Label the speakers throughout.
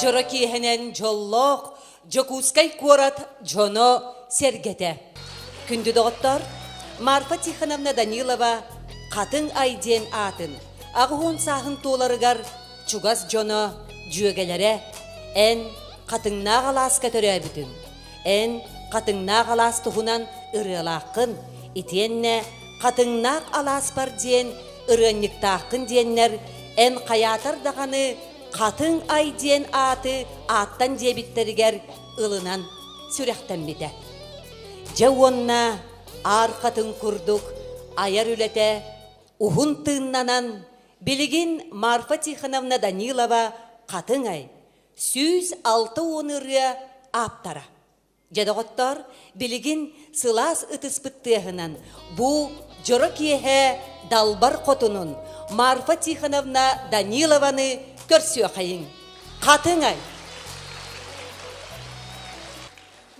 Speaker 1: жороки хенен жоллоқ, жокускай корат жоно сергете. Күнді доғыттар, Марфа Тихоновна Данилова қатын айден атын, ағуын сағын толарығар чугас жоно жүйегелері, ән қатыңна қалас көтөрі бүтін, ән қатыңна қалас тұғынан ұрылақын, итенне қатыңнақ алас бар ден ұрынниқтақын деннер, ән қаятар дағаны қатын айден аты аттан дебіттерігер ылынан сүректен біті. Жауынна ар қатын күрдік, аяр үлеті, ұғын тыңнанан, білігін Марфа Тихоновна Данилова қатын ай, 106 оныры аптара. Жадағыттар, білігін сылас ұтыспыттығынан, бұ жұры кеге далбар қотының Марфа Тихоновна Данилованы көрсі қайын. Қатын ай.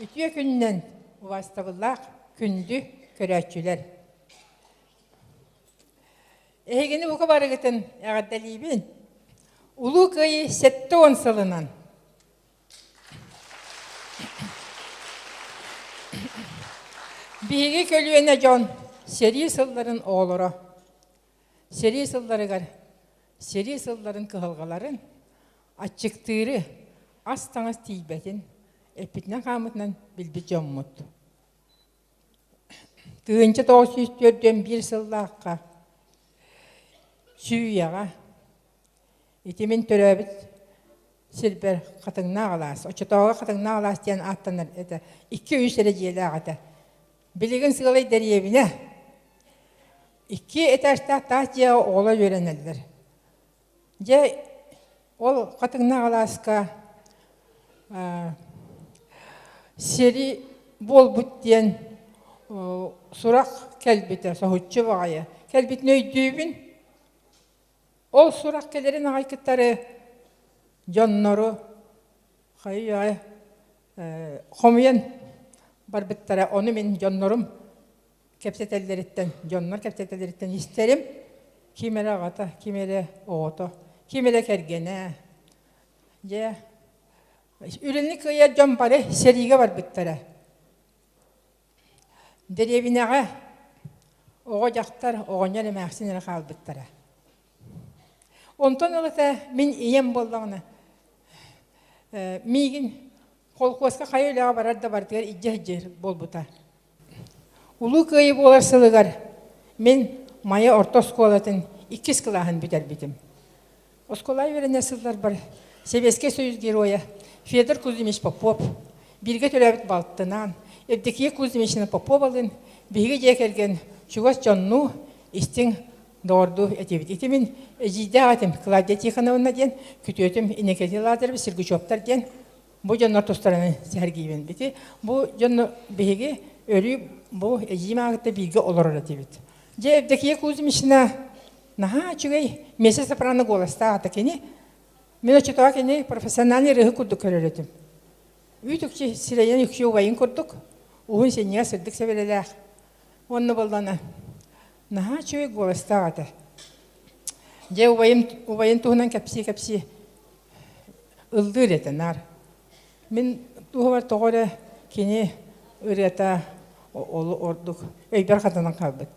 Speaker 2: Үтіе күннен ұвастығылақ күнді көрәтшілер. Егені бұқы барығытын әғаддалейбін. Улу қайы сәтті он сылынан. Биге көлуіне жон сери сылларын оғылыра. Сери сылларығар, сери сылларын кығылғаларын атчықтыры астаңыз тейбәтін әпітінен қамытынан білбі жон мұтты. Тығынчы 904-ден бір сыллаққа сүйяға етемен төрәбіт сілбір қатыңна қалас. Очытауға қатыңна қалас ден аттаныр. 2-3 дәрежелі ағата. Білігін сығылай дәребіне 2 этажда тас жағы оғыла өренелдер. Же ол қатыңна қаласқа сері бол бұттен сұрақ кәлбеті, соғытшы бағайы. Кәлбетін өйдейбін, ол сұрақ кәлерін ағайкеттары жоннору, қайы қомыен бар біттара, оны мен жоннорым кәпсетелдеріттен, жоннор кәпсетелдеріттен истерім, кемері ағата, кемері оғыты, кемері кәргені. Үріліні күйер жон бары сериге бар біттара. Деревинеға оға жақтар, оғынер мәқсінері қал біттара. Онтон олыта мен ием болдағына. Мейгін қолқуасқа қайылыға барарда бардығар иджа-иджа бол бұта. Улу күйі болар сылығар, мен майя орта сколатын 2 скылағын бүтер бітім. Осколай верене сылдар бар. Советский Союз героя Федор Кузьмич Попов, бірге төләбіт балтынан, Евдокия Кузьмична Попов алын, бірге жекерген Чугас Джонну істің дорду әтебет. Етемен жиде атым Клавдия Тихоновна ден, күтетім инекетеладыр, Сергучевтар ден, бұл жоннар тұстараны сәргейбен беті. Бұл жонны бірге өрі бұл әжеймағытта бірге олар әтебет. Же Евдокия Кузьмична наға чүгей месяц сопрано голоста атакені, мен очытуға кені профессиональный рығы күрдік көрелетім. Үйтікші сирайын үкші ұвайын күрдік, ұғын сенеге сырдық сәбелеләқ. Онны болдана. Наға чөй голыста аты. Же ұвайын тұғынан кәпсі ұлдыр еті нар. Мен тұғы бар тұғыры кені үрета олы ордық, өйбер қатынан қалбыд.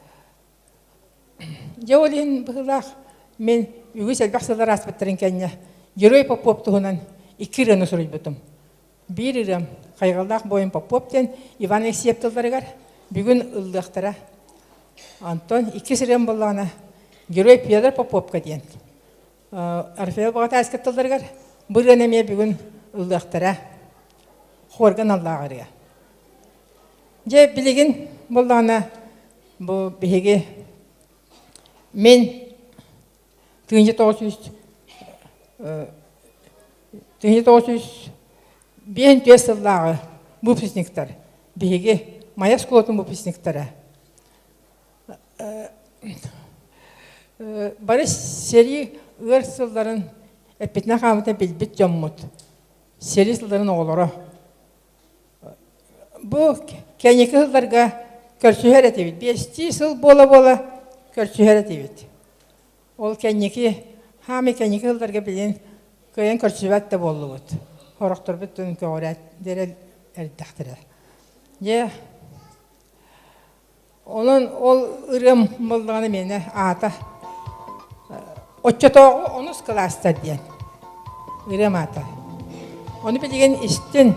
Speaker 2: Же олын бұғылақ мен үгі сәлбәқ сылар аспыттырын кәне. Герой Попов тұғынан 2 рыны сұрый бұтым. Бір ұрым қайғалдақ бойын Поповтен Иван Алексеев тұлдарығар бүгін ұлдықтыра. Антон 2 рым болағына Герой Педр Поповқа дейін. Арфейл бағата әскет тұлдарығар бір рынеме бүгін ұлдықтыра. Қорған Аллағырыға. Же білеген болағына бұл бігеге мен 1905 жылдағы выпускниктар, беге Мая школатын выпускниктары. Бары сери өр сылдарын әппетіне қамыта білбет жоммут. Сери сылдарын оғылары. Бұл кәнекі сылдарға көрсүйер әтебет. 5 сыл бола-бола көрсүйер әтебет. Ол кәнекі Хами кәнекі ғылдарға білен кыйын көрчүбәт те боллубут. Хорохторбут тун көөрәт дерел эрдәхтәре. Е Onun ol ırım mıldığını meni ata. Otçatoğu 10 klastar diyen. Irım ata. Onu bilgen istin.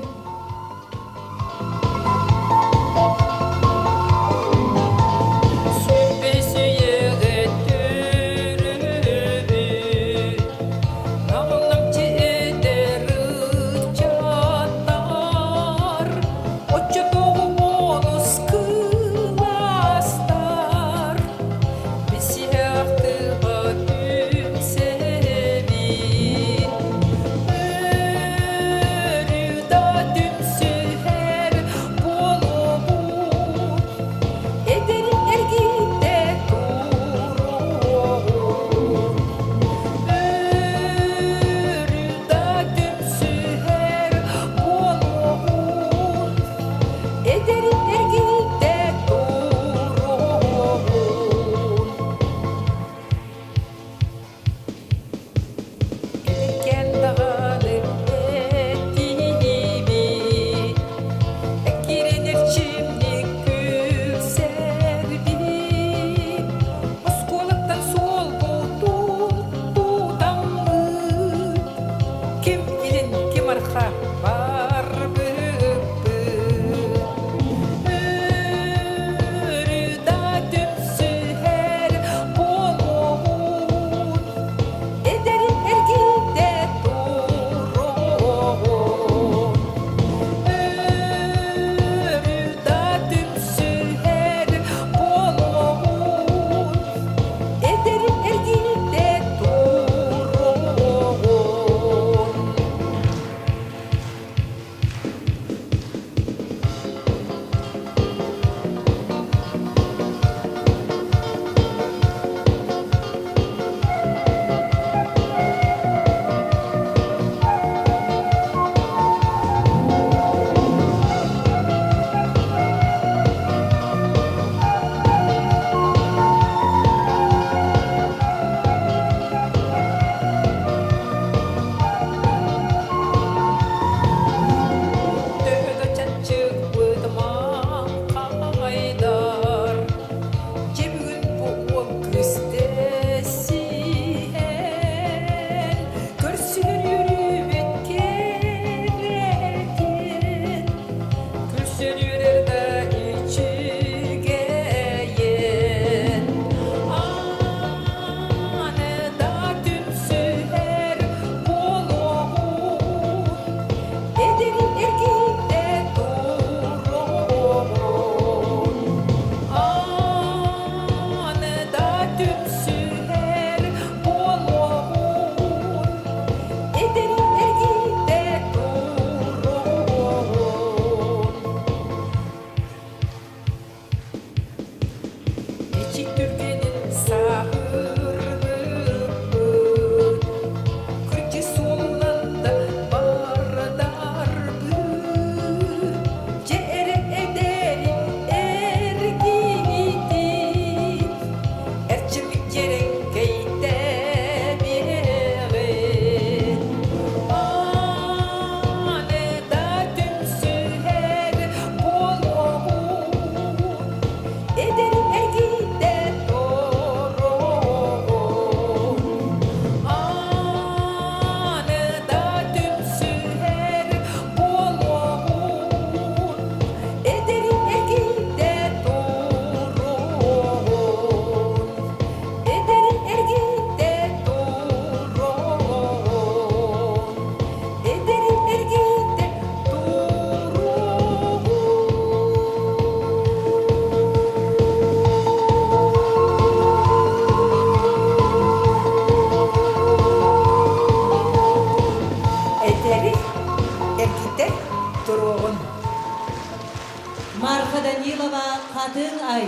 Speaker 1: Marfa Danilova kadın ay.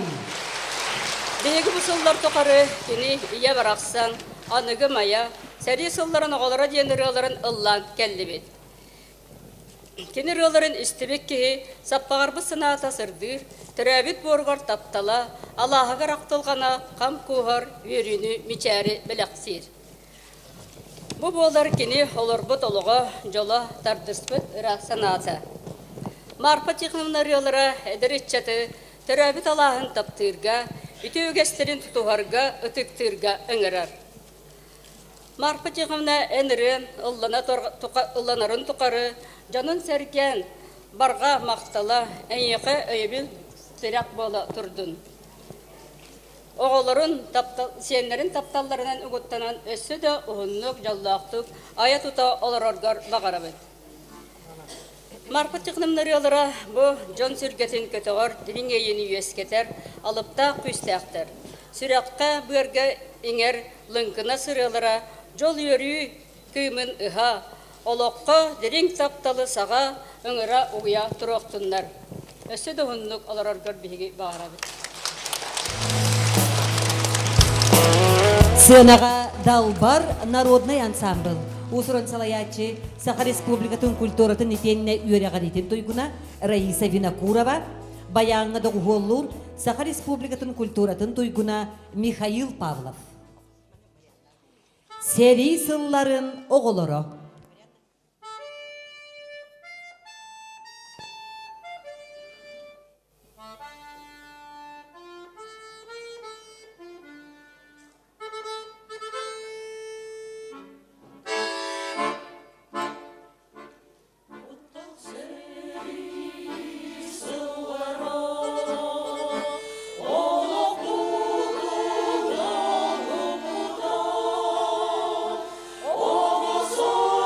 Speaker 3: Beygi bu sıllar toqarı kini iya baraqsan, anıgı maya, seri sılların oğalara diyen rıgaların ıllan kelli bit. Kini rıgaların üstübek ki sappağar bu sına tasırdır, türabit borgar taptala, Allah'a qaraqtılğana qam kuhar, yörünü miçari bilaqsir. Бу болар кини олорбут олого жола тардыспыт ырак санаата. Марпа техномнариолара эдеритчаты төрәбит алаһын таптырга, үтөөгестерин тутугарга, ытыктырга ыңырар. Марпа техномна энерен ылланарын туқары, жанын сәркен барға мақтала, әйеқі өйбіл тирак бола турдун. Оғоларын сенлерин тапталларынан угуттанан өссі да уһуннук жаллақтық ая тута олароргар бағарабыд. Марпа техномнариолара бу жон сүргетін көтөгөр дивиңейini үйескетер, алыпта күстәқтер. Сүрәққа бөрге иңер лыңкына сырылара жол өрі күймін ыха, олоққа дерин тапталы саға ыңыра уя туроқтуннар. Өссі да уһуннук олароргар биһиги бағарабыд.
Speaker 1: Сынаға Далбар народный ансамбль. Усуран салаячы Саха Республикатын культуратын итенне үйрәғадетін тойгуна Раиса Винокурова, баяңға доғуоллур Саха Республикатын культуратын тойгуна Михаил Павлов. Сери сылларын оғылыры.
Speaker 4: Oh,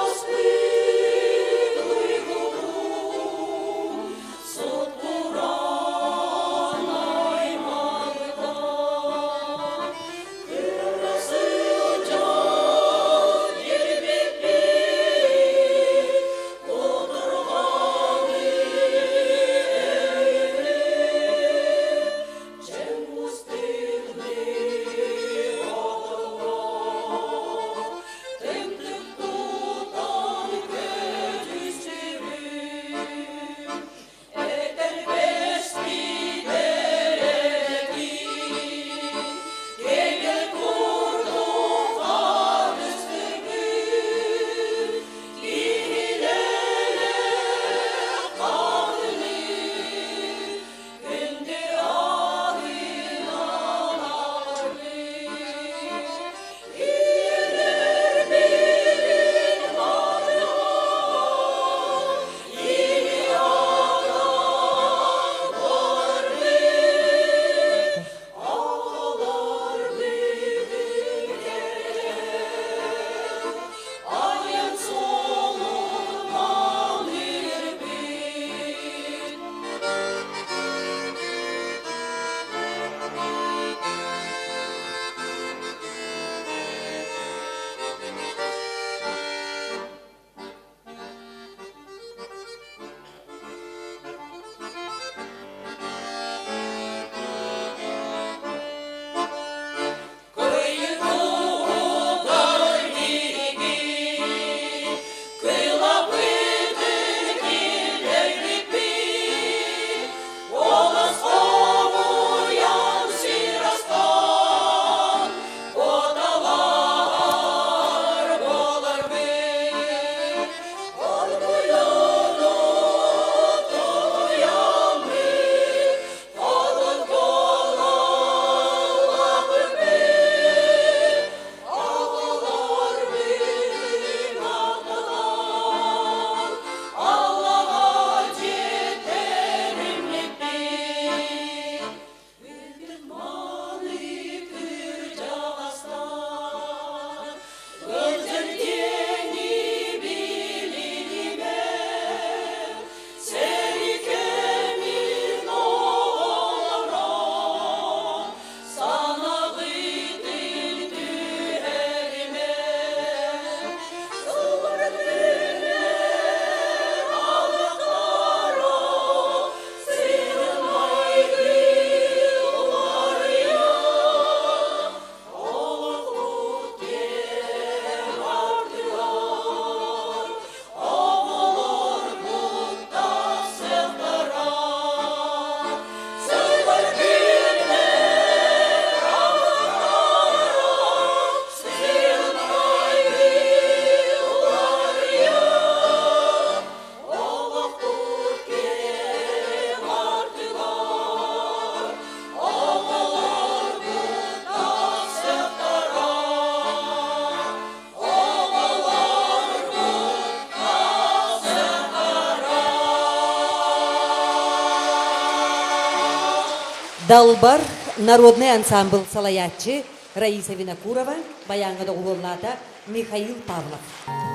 Speaker 1: Далбар народный ансамбль салаятчы Раиса Винокурова, баяңгыда уоллата Михаил Павлов.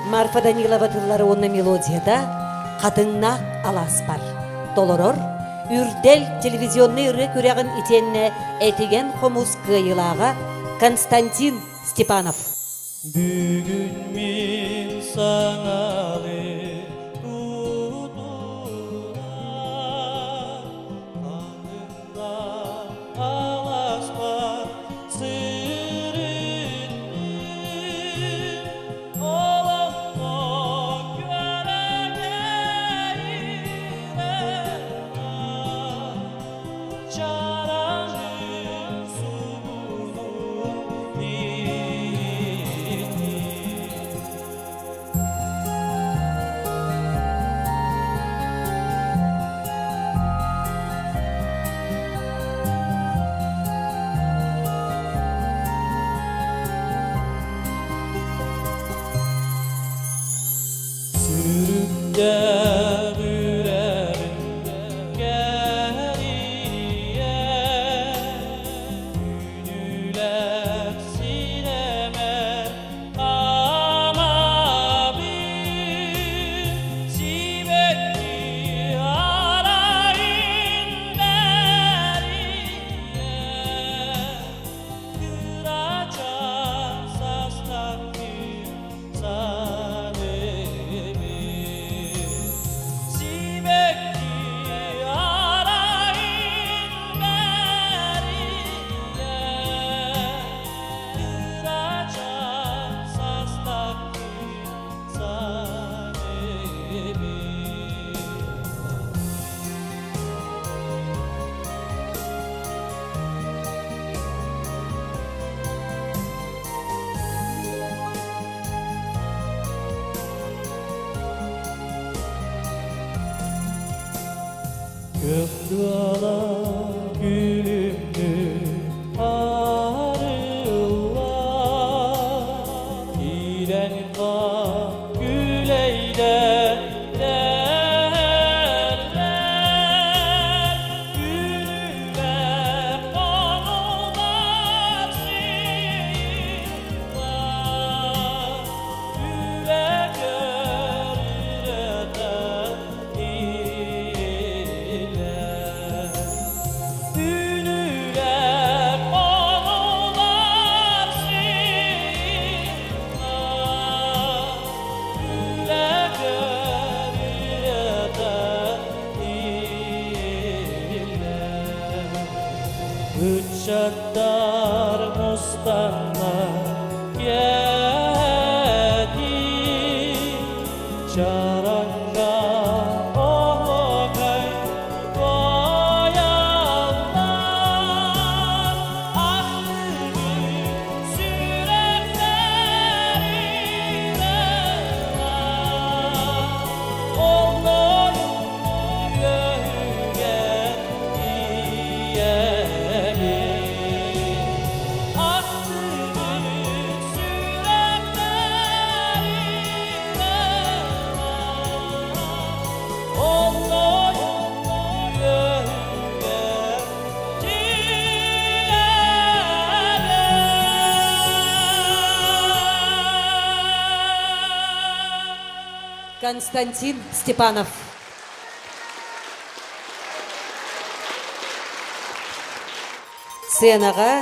Speaker 1: Марфа Данилова тыллары онна мелодияда «Катыңнак аласпар». Толорор, үрдел телевизионный ыры көрягын итенне этеген хомус кыйылага Константин Степанов.
Speaker 4: Бүгін мен саңалы тұтура, қаныңда аласпар сырыттым, оламда көрәгейрәна, жараңын суғудum süründen ürerim geriye, ünlüler sineme ama bir sibetli arayın beriye, kıracağım sastakir zanemi, sibetli arayın beriye, kıracağım sastakir zanemi. Gökdağla gülümdü arılar, İlen kan güleyler derler, gülüme konular sıyırlar, yürek görüreten iler. Ünlüler konular sıyırlar, yürek görüreten iler. Hüccetler mustanlar geldi, çaranga oğay koyanlar, aklını süreklerine onların göğüne diyelim. Aklını süreklerine onların göğüne diyelim.
Speaker 1: Константин Степанов. Сценаға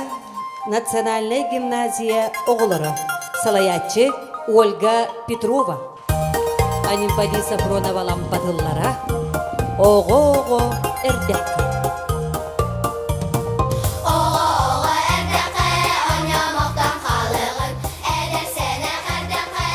Speaker 1: Национальная гимназия оғылары. Салаятчы Ольга Петрова. Анимпади Сапронова лампадыллара. Оғы эрдек.
Speaker 5: Oğoğu erdəqə, oynamaqdan qalığın, ədərsənə qərdəqə,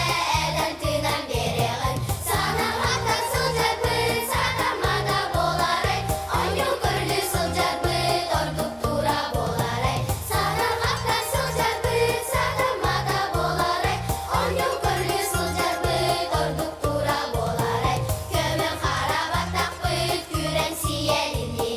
Speaker 5: ədəltünən beriğin. Sanamaqdan sılcarbın, satamada bolaray, oyun qürlü sılcarbın, orduk tura bolaray. Sanamaqdan sılcarbın, satamada bolaray, oyun qürlü sılcarbın, orduk tura bolaray. Kömür xarabat taqbıt, kürən siyelini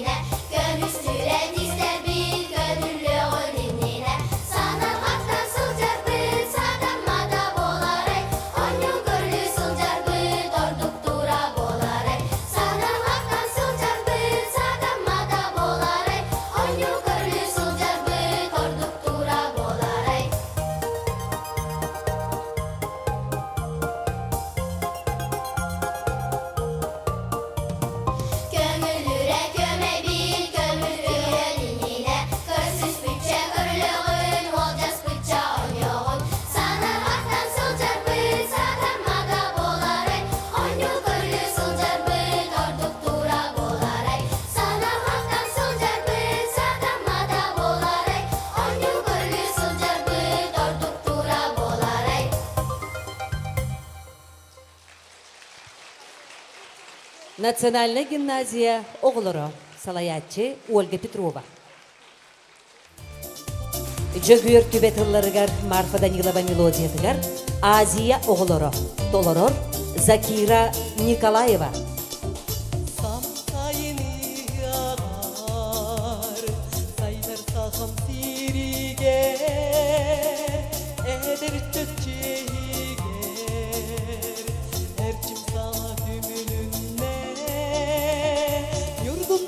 Speaker 1: Национальная гимназия оғылыры салаятчы Ольга Петрова. Жөгөр түбет ылларыгар Марфа Данилова мелодиятыгар Азия оғылыры толорор Закира Николаева.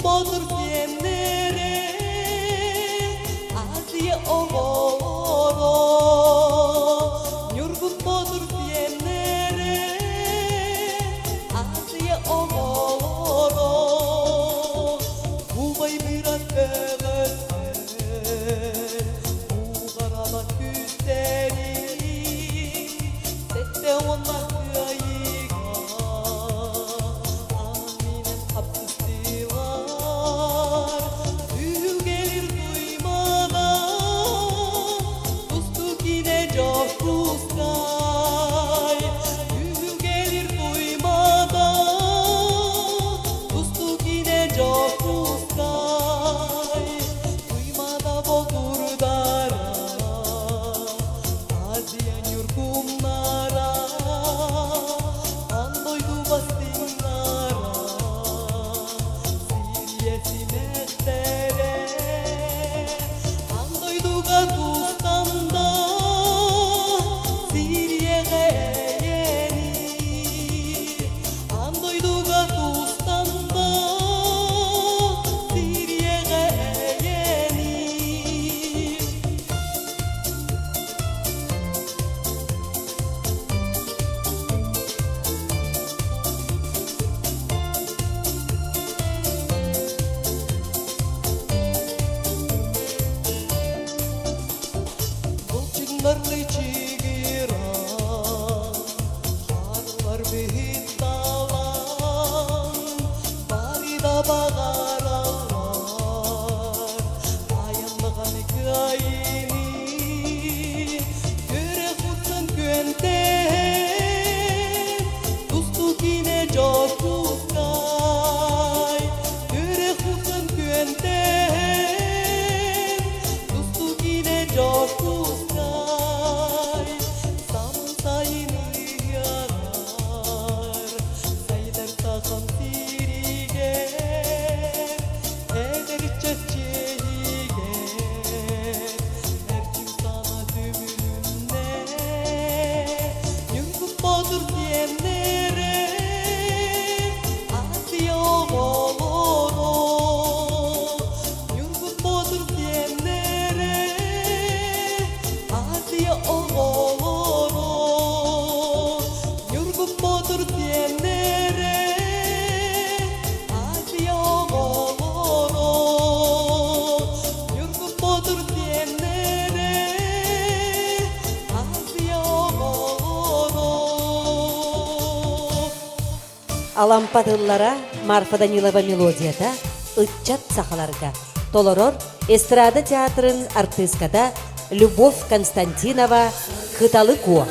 Speaker 4: Bodur diyenlere Aziye oğloro Yorgun bodur diyenlere Aziye oğloro Bu bay biraz öğütler Bu karalar küsleri Sette onlar kıyıga Aminem hapsızlılar Büyü gelir duymadan Dostluk yine coşkuşkay Büyü gelir duymadan Dostluk yine coşkuşkay Duymada bodur dara Aziyan yurkumlara Andoydu bastinlara Siriyesine tere Andoydu gazustanda Siriye'ye yeni Andoydu gazustanda Siriye'ye yeni Bulçinlarlı çigiran Harlar behit dalan Bari da bağaralar Ayanlıgan hikayeni Göre kursun günden Dostluk yine coşkuşkay Göre kursun günden Dostluk yine coşkuşkay Samın sayını yarar Sayılar sakın siriger Eder çeçeğiger Her kim sana dübününde Yürgüp bodur diyenlere Asiye oğloro Yürgüp bodur diyenlere Asiye oğloro Yürgüp bodur diyenlere Asiye oğloro Yürgüp bodur diyenlere Asiye oğloro
Speaker 1: Алампадыллара Марфа Данилова мелодията ытчат сахаларга. Толорор эстрада театрын артисткада Любовь Константинова Кыталы Куа.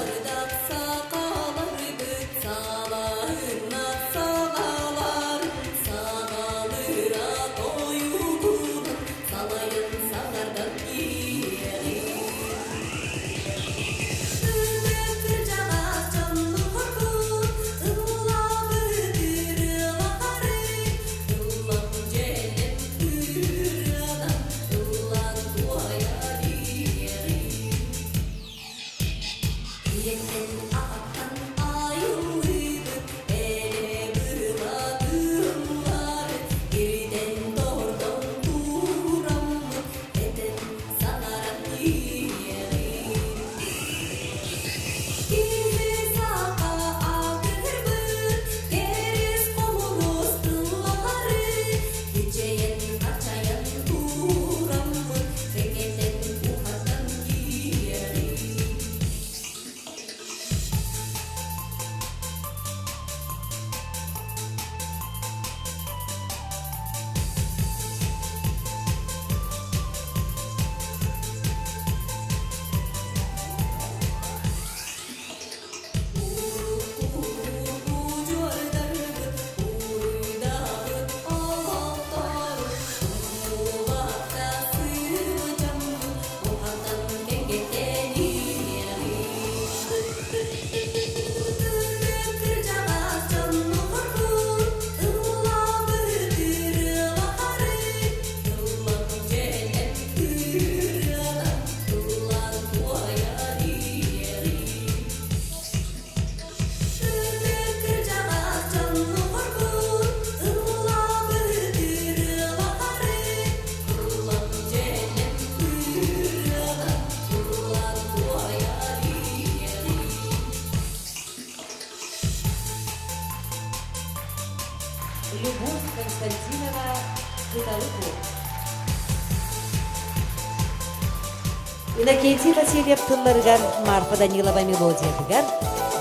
Speaker 1: Иннокентий Васильев тылларыгар Марфа Данилова мелодиядыгар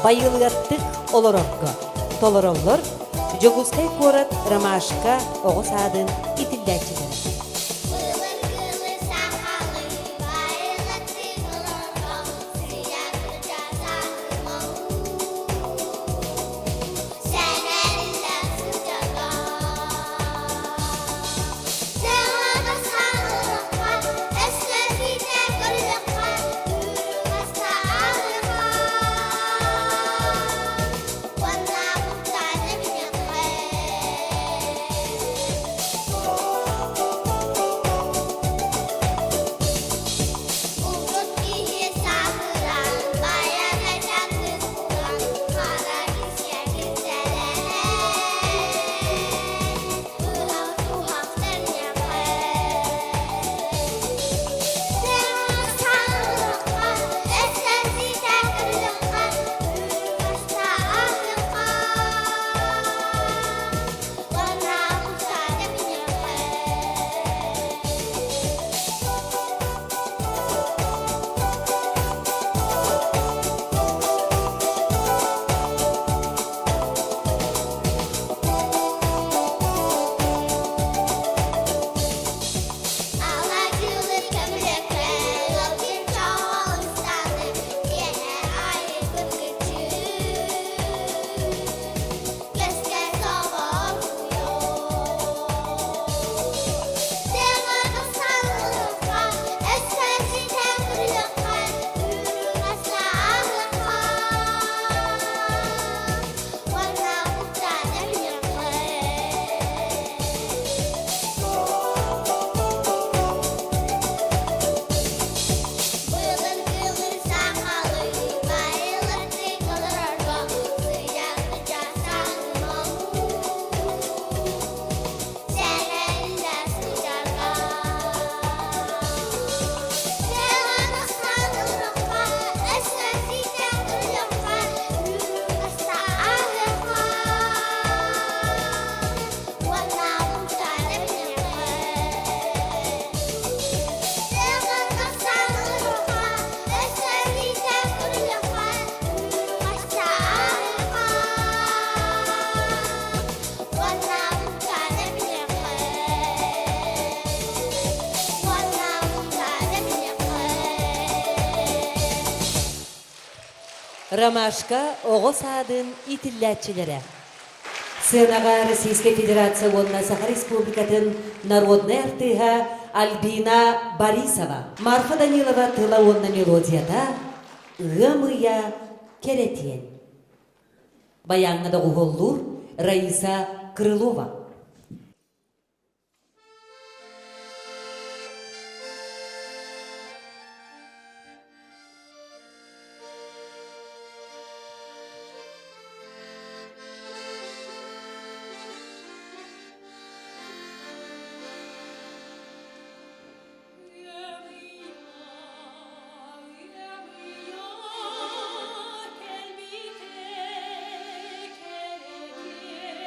Speaker 1: байылгаттык олорокко. Толороллор Жогускай корат Ромашка оғы садын итилдәчілер.
Speaker 5: Былыр кылы сақалы, байлатты ғылырға, сыяды жасағыма. Сән әлі сыжаға. Сәңаға сағылыққа, әсіріде күрліққа, үрімаста ағыға. Ванна мұқтады бінеққа. Umut iyi sağıran, bayana canlı sulan, kara gizye gizlere. Uhav tuhaflar yapar. Sevma sağlıkla, esnesi takırlıkla, yürümezse ahlıkla. Bana müsaade bin yapar. Ağlacılır kömürlükle, lokin çoğun ustalı, yine ayı kırkıcı. Keşke soğuk Sevada sağlıkla, esnesi takırlıkla, yürümezse ahlıkla. Bana müsaade bin yapar. Былыр кылыр сақалы, байлатты ғылырға, сыяды жасағыма. Сән әлі сыжаға. Сәңаға сағылыққа, әсіресе тәңірлікқа, үрімізді ағылыққа. Ванна мұқтады бінеққа. Сәңаға сағылыққа, әсіресе тәңірлікқа, үрімізді ағылыққа. Ванна мұқтады бінеққа. Ванна мұқтады бінеққа.
Speaker 1: Ромашка оғы садын итилдәчілері. Сынаға Российская Федерация онна Саха Республикатын народный артыға Альбина Борисова. Марфа Данилова тыла онна мелодията ғымыя керетен. Баяңнада ғоллур Раиса Крылова.
Speaker 6: Kelbite, kelbite,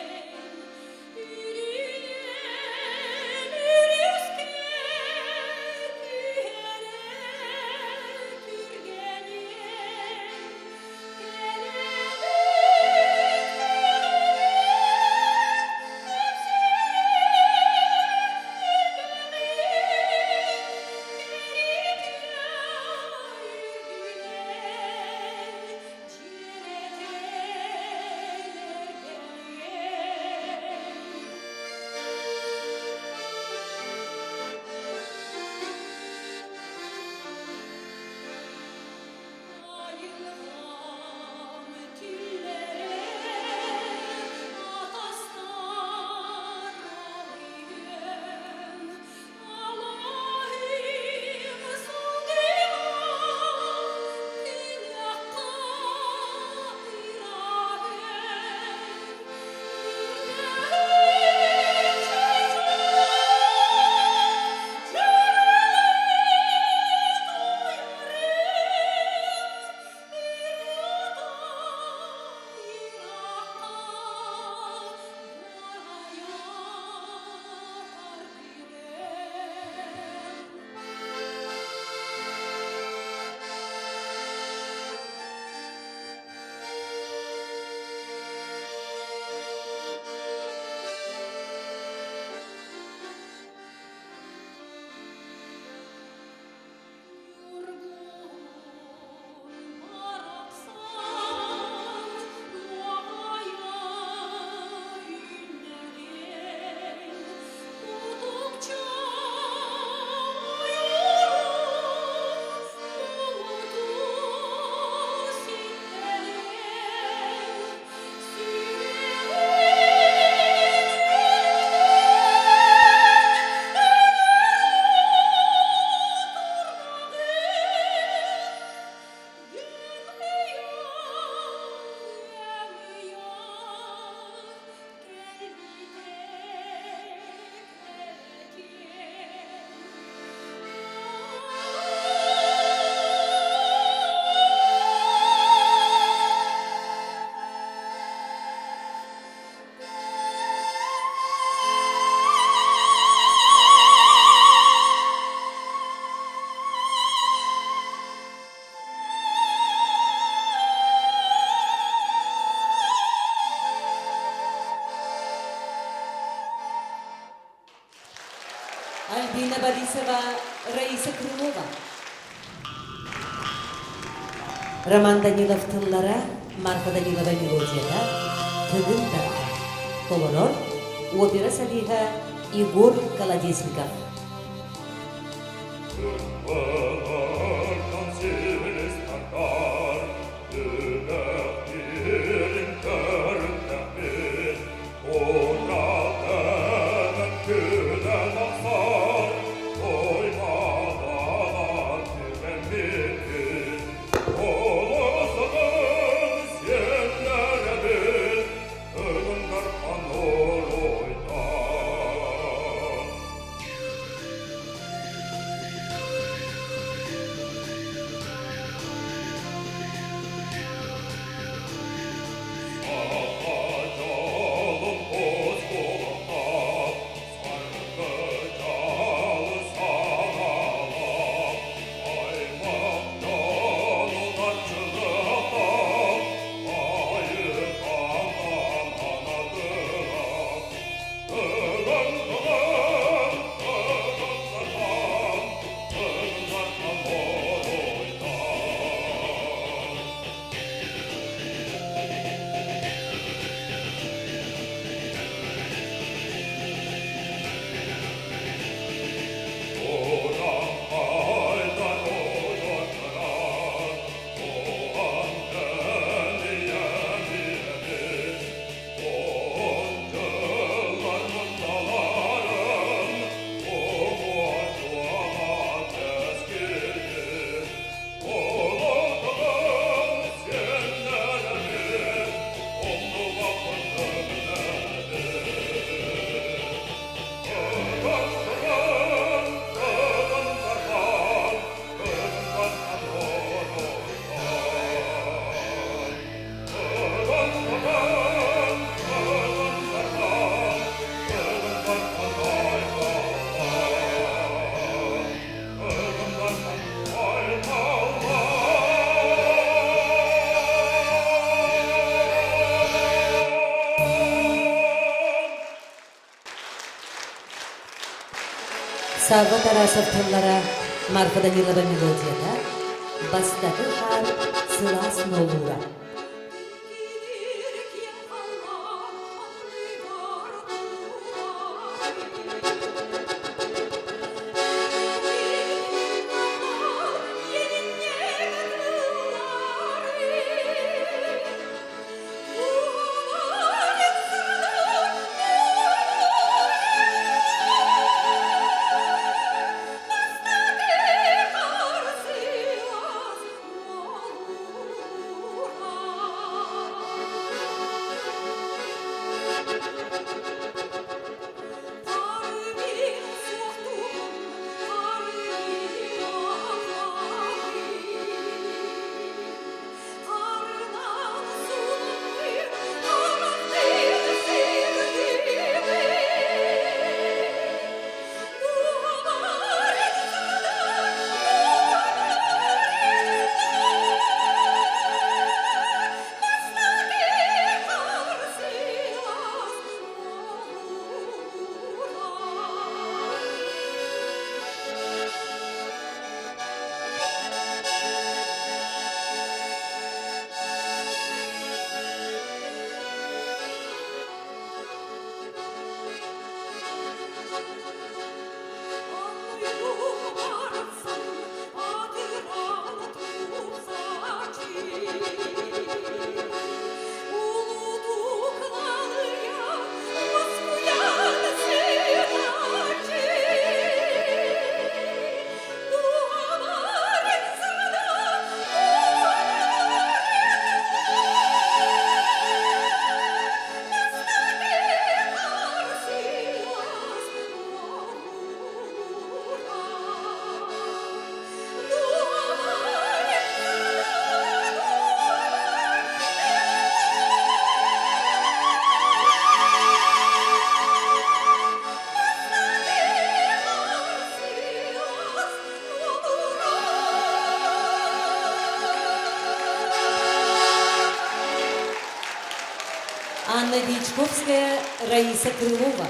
Speaker 1: Дина Борисова, Раиса Крылова. Роман Данилов тыллара, Марфа Данилова мелодияда, тыгын тарха. Толонор, опера салиха Егор Колодесников. Савва Тарасов тыллара, Марфа Данилова мелодияда, бастакы хар сылас нолура. Анна Дичковская, Раиса Крылова.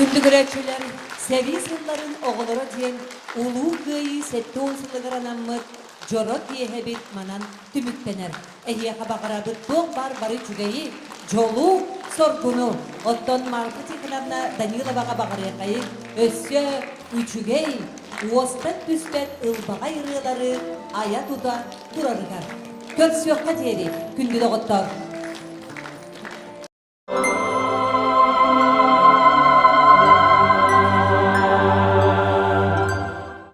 Speaker 1: Күндү көрәчүләр, сәви сылларын оғылыра ден, улу гыйы сәтті олсылығыранаммыт, жорот диэһэбит манан түмүктенер. Эхияха бақарабыт тоқ бар бары чүгейі, жолу соргуну. Оттон Марфа Тихоновна Даниловаға бақарайқайы, өссө үчүгей, уостат пүстет ылбаға ирылары ая туда турарыгар. Көтсөққа дери күнді доғыттар.